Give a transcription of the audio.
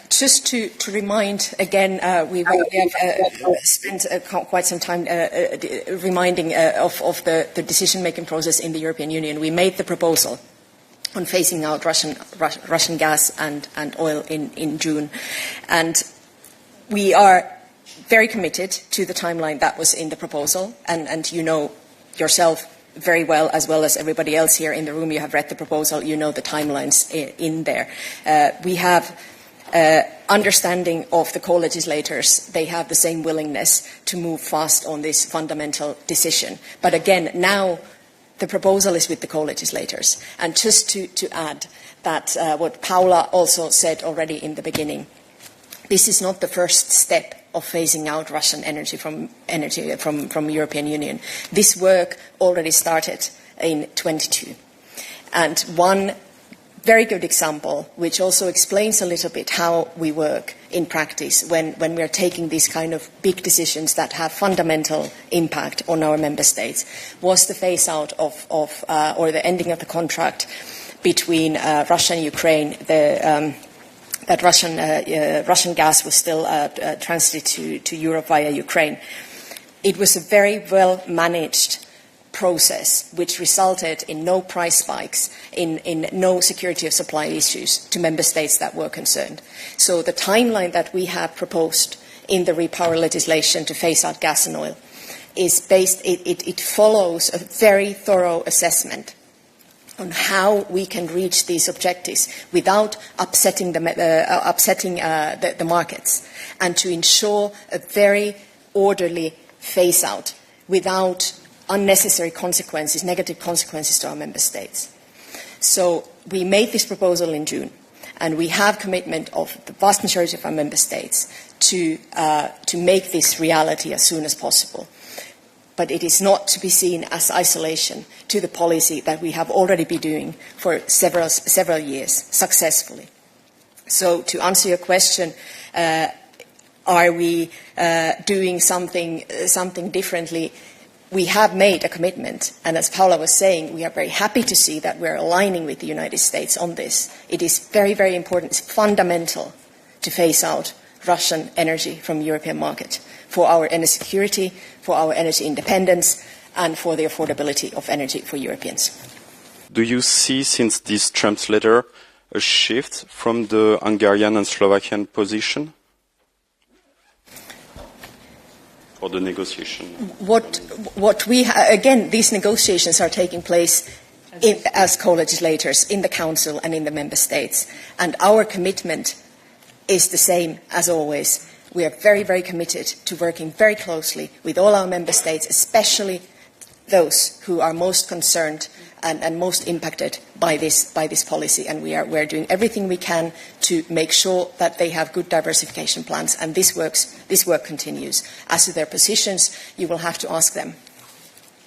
Just to remind again, we have spent quite some time reminding of the decision-making process in the European Union. We made the proposal on phasing out Russian gas and oil in June, and we are very committed to the timeline that was in the proposal, and you know yourself very well as everybody else here in the room. You have read the proposal, you know the timelines in there. We have understanding of the co-legislators. They have the same willingness to move fast on this fundamental decision. But again, now the proposal is with the co-legislators. And just to add that what Paula also said already in the beginning, this is not the first step of phasing out Russian energy from European Union. This work already started in 22. And one very good example, which also explains a little bit how we work in practice when we are taking these kind of big decisions that have fundamental impact on our member states, was the phase out or the ending of the contract between Russia and Ukraine. That Russian gas was still transited to Europe via Ukraine. It was a very well managed process which resulted in no price spikes, in no security of supply issues to member states that were concerned. So the timeline that we have proposed in the Repower legislation to phase out gas and oil is based, it follows a very thorough assessment on how we can reach these objectives without upsetting the markets, and to ensure a very orderly phase out without unnecessary consequences, negative consequences to our member states. So we made this proposal in June, and we have commitment of the vast majority of our member states to make this reality as soon as possible. But it is not to be seen as isolation to the policy that we have already been doing for several years successfully. So to answer your question, are we doing something differently? We have made a commitment, and as Paula was saying, we are very happy to see that we're aligning with the United States on this. It is very, very important. It's fundamental to phase out Russian energy from the European market for our energy security, for our energy independence, and for the affordability of energy for Europeans. Do you see, since this Trump's letter, a shift from the Hungarian and Slovakian position? Or the negotiation? Again, these negotiations are taking place as co-legislators in the Council and in the Member States. And our commitment is the same as always. We are very, very committed to working very closely with all our Member States, especially those who are most concerned and most impacted by this policy. And we're doing everything we can to make sure that they have good diversification plans. And this work continues. As to their positions, you will have to ask them.